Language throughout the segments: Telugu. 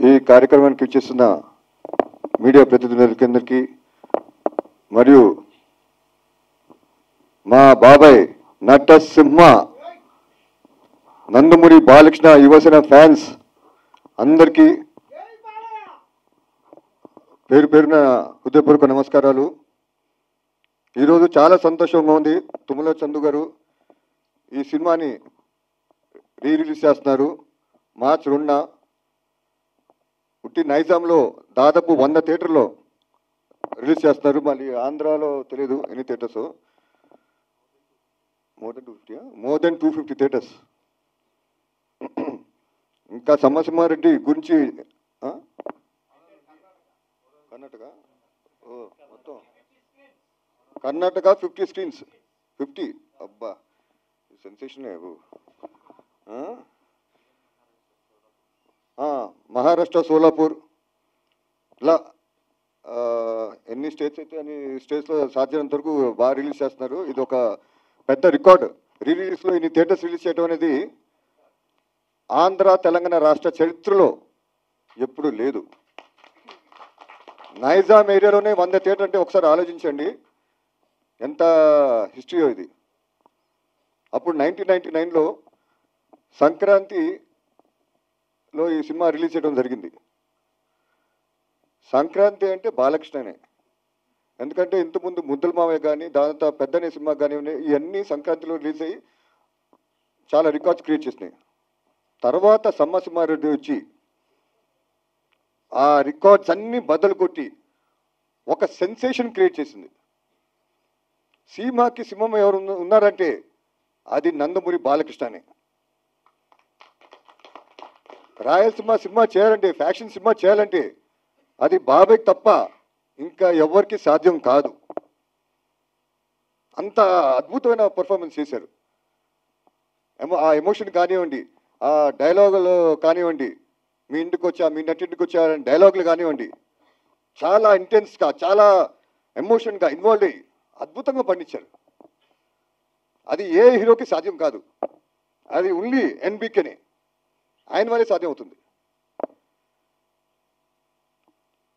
ఈ కార్యక్రమానికి ఇచ్చేస్తున్న మీడియా ప్రతినిధులందరికీ మరియు మా బాబాయ్ నటసింహ నందమూరి బాలకృష్ణ యువసేన ఫ్యాన్స్ అందరికీ పేరు పేరున హృదయపూర్వక నమస్కారాలు. ఈరోజు చాలా సంతోషంగా ఉంది. తుమ్మల చందు గారు ఈ సినిమాని రిలీజ్ చేస్తున్నారు. మార్చి 2న ఉట్టి నైజాంలో దాదాపు 100 థియేటర్లో రిలీజ్ చేస్తున్నారు. మళ్ళీ ఆంధ్రాలో తెలియదు ఎన్ని థియేటర్స్, మోర్ దెన్ 250 థియేటర్స్. ఇంకా సమసింహారెడ్డి గురించి కర్ణాటక మొత్తం కర్ణాటక 50 స్క్రీన్స్ 50. అబ్బా సెన్సేషన్. మహారాష్ట్ర సోలాపూర్ ఇలా ఎన్ని స్టేట్స్ అయితే అన్ని స్టేట్స్లో సాధ్యమైనంత వరకు బాగా రిలీజ్ చేస్తున్నారు. ఇది ఒక పెద్ద రికార్డ్. రిలీజ్లో ఇన్ని థియేటర్స్ రిలీజ్ చేయడం అనేది ఆంధ్ర తెలంగాణ రాష్ట్ర చరిత్రలో ఎప్పుడు లేదు. నైజాం ఏరియాలోనే 100 థియేటర్ అంటే ఒకసారి ఆలోచించండి ఎంత హిస్టరీయో ఇది. అప్పుడు 1999లో సంక్రాంతిలో ఈ సినిమా రిలీజ్ చేయడం జరిగింది. సంక్రాంతి అంటే బాలకృష్ణనే. ఎందుకంటే ఇంతకుముందు ముద్దుల మావయ్య కానీ దాంతో పెద్దనే సినిమా కానీ ఇవన్నీ సంక్రాంతిలో రిలీజ్ అయ్యి చాలా రికార్డ్స్ క్రియేట్ చేసినాయి. తర్వాత సమసింహారెడ్డి వచ్చి ఆ రికార్డ్స్ అన్నీ బద్దలు కొట్టి ఒక సెన్సేషన్ క్రియేట్ చేసింది. సీమాకి సింహం ఎవరు ఉన్నారంటే అది నందమూరి బాలకృష్ణనే. రాయలసీమ సినిమా చేయాలంటే, ఫ్యాక్షన్ సినిమా చేయాలంటే అది బాబాయ్కి తప్ప ఇంకా ఎవరికి సాధ్యం కాదు. అంత అద్భుతమైన పర్ఫార్మెన్స్ చేశారు. ఆ ఎమోషన్ కానివ్వండి, ఆ డైలాగులు కానివ్వండి, మీ ఇంటికి వచ్చా మీ నటింటికి వచ్చా డైలాగులు కానివ్వండి, చాలా ఇంటెన్స్గా చాలా ఎమోషన్గా ఇన్వాల్వ్ అయ్యి అద్భుతంగా పండించారు. అది ఏ హీరోకి సాధ్యం కాదు. అది ఓన్లీ ఎన్బికేనే, ఆయన వల్లే సాధ్యం అవుతుంది.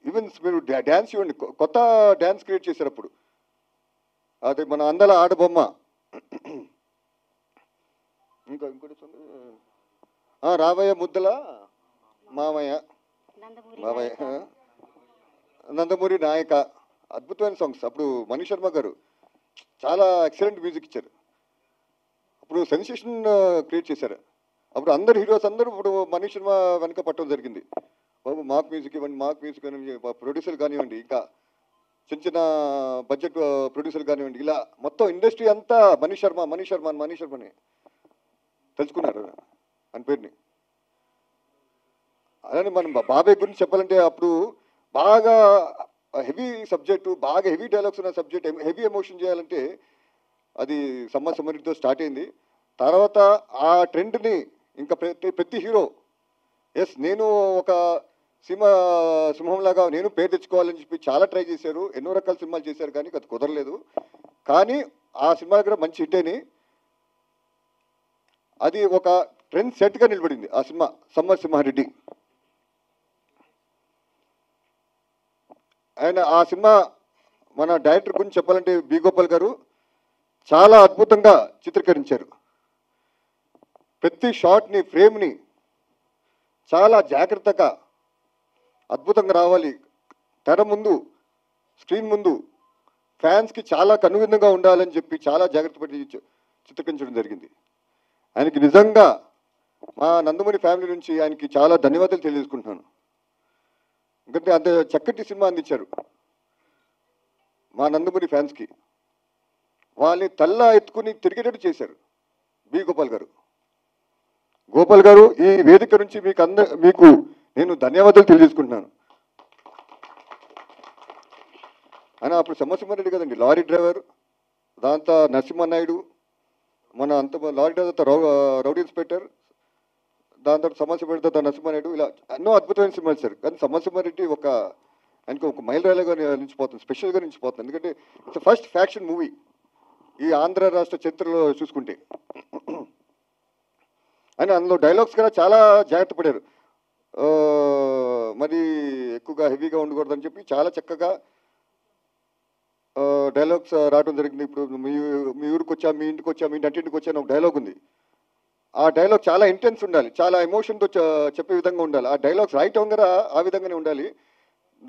ఈవెన్ మీరు డ్యాన్స్ ఇవ్వండి, కొత్త డ్యాన్స్ క్రియేట్ చేశారు. అప్పుడు అది మన అందల ఆడబొమ్మ. ఇంకోటి రాబోయే ముద్దల మామయ్య బాబాయ్ నందమూరి నాయక, అద్భుతమైన సాంగ్స్. అప్పుడు మనీష్ శర్మ గారు చాలా ఎక్సలెంట్ మ్యూజిక్ ఇచ్చారు. అప్పుడు సెన్సేషన్ క్రియేట్ చేశారు. అప్పుడు అందరు హీరోస్ అందరూ ఇప్పుడు మనీష్ శర్మ వెనక పట్టడం జరిగింది. బాబు మాకు మ్యూజిక్ ఇవ్వండి, మాకు మ్యూజిక్ ఇవ్వండి, ప్రొడ్యూసర్లు కానివ్వండి, ఇంకా చిన్న చిన్న బడ్జెట్ ప్రొడ్యూసర్లు కానివ్వండి, ఇలా మొత్తం ఇండస్ట్రీ అంతా మనీష్ శర్మని తెలుసుకున్నారు అని పేరుని. అలానే మనం బాబాయ్ గురించి చెప్పాలంటే అప్పుడు బాగా హెవీ సబ్జెక్టు, బాగా హెవీ డైలాగ్స్ ఉన్న సబ్జెక్ట్, హెవీ ఎమోషన్ చేయాలంటే అది సమరెడ్డితో స్టార్ట్ అయింది. తర్వాత ఆ ట్రెండ్ని ఇంకా ప్రతి హీరో నేను ఒక సింహంలాగా నేను పేరు తెచ్చుకోవాలని చెప్పి చాలా ట్రై చేశారు. ఎన్నో రకాల సినిమాలు చేశారు కానీ అది కుదరలేదు. కానీ ఆ సినిమా దగ్గర మంచి హిట్ అని అది ఒక ట్రెండ్ సెట్గా నిలబడింది ఆ సినిమా సమసింహారెడ్డి. ఆయన ఆ సినిమా మన డైరెక్టర్ గురించి చెప్పాలంటే బి గోపాల్ గారు చాలా అద్భుతంగా చిత్రీకరించారు. ప్రతి షాట్ని, ఫ్రేమ్ని చాలా జాగ్రత్తగా అద్భుతంగా రావాలి. తెర ముందు, స్క్రీన్ ముందు ఫ్యాన్స్కి చాలా కనువిందుగా ఉండాలని చెప్పి చాలా జాగ్రత్త పడి చిత్రీకరించడం జరిగింది. ఆయనకి నిజంగా మా నందమూరి ఫ్యామిలీ నుంచి ఆయనకి చాలా ధన్యవాదాలు తెలియజేసుకుంటున్నాను. ఎందుకంటే అంత చక్కటి సినిమా అందించారు మా నందమూరి ఫ్యాన్స్కి. వాళ్ళని తల్లా ఎత్తుకుని తిరిగేటట్టు చేశారు బి గోపాల్ గారు. గోపాల్ గారు, ఈ వేదిక నుంచి మీకు నేను ధన్యవాదాలు తెలియజేసుకుంటున్నాను. ఆయన అప్పుడు సమసింహారెడ్డి కదండి లారీ డ్రైవర్, దాంతో నరసింహనాయుడు, మన అంత లారీ డ్రైవర్ రౌడీ ఇన్స్పెక్టర్, దాని తర్వాత సమసింహారెడ్డి నరసింహనాయుడు, ఇలా ఎన్నో అద్భుతమైన సినిమాలు సార్. కానీ సమసింహారెడ్డి ఆయనకు ఒక మైలురాయిగా నిలిచిపోతుంది, స్పెషల్గా నిలిచిపోతుంది. ఎందుకంటే ఇట్స్ ఫస్ట్ ఫ్యాక్షన్ మూవీ ఈ ఆంధ్ర రాష్ట్ర చరిత్రలో చూసుకుంటే. ఆయన అందులో డైలాగ్స్ కూడా చాలా జాగ్రత్త పడారు. మరి ఎక్కువగా హెవీగా ఉండకూడదని చెప్పి చాలా చక్కగా డైలాగ్స్ రావడం జరిగింది. ఇప్పుడు మీ ఊరికి వచ్చా, మీ ఇంటికి వచ్చా, మీ నటింటికి వచ్చా అని ఒక డైలాగ్ ఉంది. ఆ డైలాగ్ చాలా ఇంటెన్స్ ఉండాలి, చాలా ఎమోషన్తో చెప్పే విధంగా ఉండాలి. ఆ డైలాగ్స్ రాయటం కూడా ఆ విధంగానే ఉండాలి.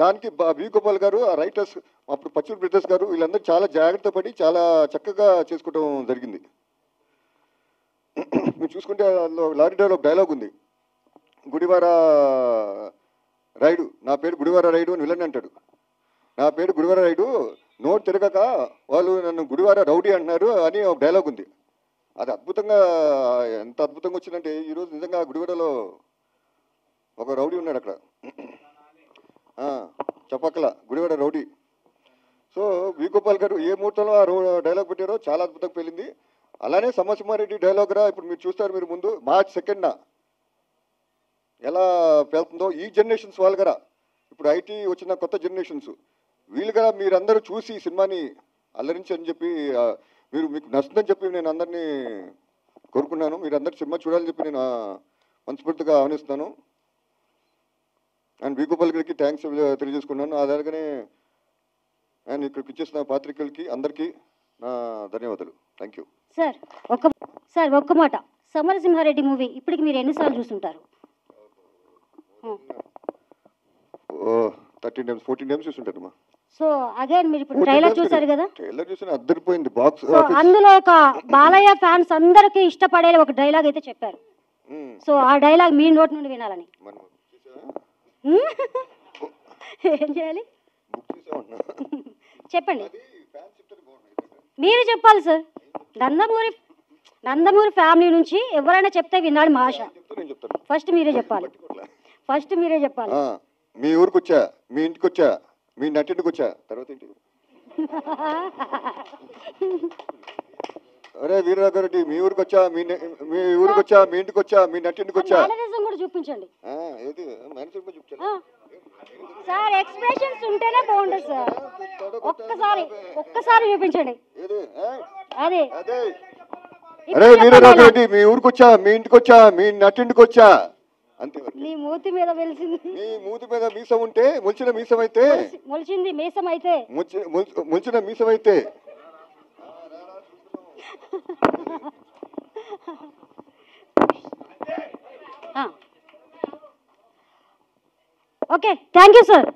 దానికి వి గోపాల్ గారు, ఆ రైటర్స్, అప్పుడు పచ్చూరు బ్రదర్స్ గారు, వీళ్ళందరూ చాలా జాగ్రత్త పడి చాలా చక్కగా చేసుకోవడం జరిగింది. మీరు చూసుకుంటే అందులో లారీ డైలాగ్ డైలాగ్ ఉంది, గుడివార రైడు, నా పేరు గుడివార రైడు అని విలన్ అంటాడు. నా పేరు గుడివార రైడు, నోట్ తిరగక వాళ్ళు నన్ను గుడివార రౌడీ అంటున్నారు అని ఒక డైలాగ్ ఉంది. అది అద్భుతంగా, ఎంత అద్భుతంగా వచ్చిందంటే ఈరోజు నిజంగా గుడివాడలో ఒక రౌడీ ఉన్నాడు అక్కడ, చెప్పక్కల Gudivada rowdy. So we Gopal గారు ఏ ముహూర్తంలో ఆ డైలాగ్ పెట్టారో చాలా అద్భుతంగా పెళ్ళింది. అలానే సమసింహారెడ్డి డైలాగ్ రా ఇప్పుడు మీరు చూస్తారు, మీరు ముందు మార్చ్ 2న ఎలా వెళ్తుందో ఈ జనరేషన్స్ వాళ్ళు కదా, ఇప్పుడు ఐటీ వచ్చిన కొత్త జనరేషన్స్ వీళ్ళు కదా, మీరందరూ చూసి ఈ సినిమాని అల్లరించని చెప్పి మీకు నచ్చుతుందని చెప్పి నేను అందరినీ కోరుకున్నాను. మీరందరూ సినిమా చూడాలని చెప్పి నేను మనస్ఫూర్తిగా ఆహ్వానిస్తున్నాను. అండ్ వి గోపాల్ గారికి థ్యాంక్స్ తెలియజేసుకున్నాను. అలాగనే అండ్ ఇక్కడికి ఇచ్చేసిన పాత్రికలకి అందరికీ నా ధన్యవాదాలు. Thank you. సార్ ఒక్క మాట, సమరసింహారెడ్డి మూవీ ఇప్పటికి మీరు ఎన్నిసార్లు చూస్తుంటారు? 13 times 14 times చూస్తుంటారమ్మా. సో అగైన్ మీరు ఇప్పుడు ట్రైలర్ చూసారు కదా, ట్రైలర్ చూసిన అద్దరిపోయింది బాక్స్. అందులో ఒక బాలయ్య ఫ్యాన్స్ అందరికీ ఇష్టపడే ఒక డైలాగ్ అయితే చెప్పారు. సో ఆ డైలాగ్ మీ నోటి నుండి వినాలని. ఏం చేయాలి చెప్పండి, మీరు చెప్పాలి సార్. నందమూరి ఫ్యామిలీ నుంచి ఎవరైనా చెప్తే వినాలి మా ఆశ. ఫస్ట్ మీరే చెప్పాలి. మీ ఊరికి వచ్చా, మీ ఇంటికి వచ్చా, మీ నటింటికి వచ్చా, తర్వాత ఏంటి? అరే వీరరాఘరెడ్డి, మీ ఊరికి వచ్చా, మీ ఊరికి వచ్చా, మీ ఇంటికి వచ్చా, మీ నటింటికి వచ్చా, కూడా చూపించండి. ఏది చూపించండి సార్, ఎక్స్ప్రెషన్స్ ఉంటేనే బాగుంటుంది సార్. ఒక్కసారి చూపించండి. అదే అరే వీరరాఘరెడ్డి, మీ ఊరికి వచ్చా, మీ ఇంటికి వచ్చా, మీ నటింటికి వచ్చా, అంతే. నీ మూతి మీద వెలిసింది, నీ మూతి మీద మీసం ఉంటే, మొలిచిన మీసం అయితే, మొలిచింది మీసం అయితే, మొలిచిన మీసం అయితే. Okay, thank you sir.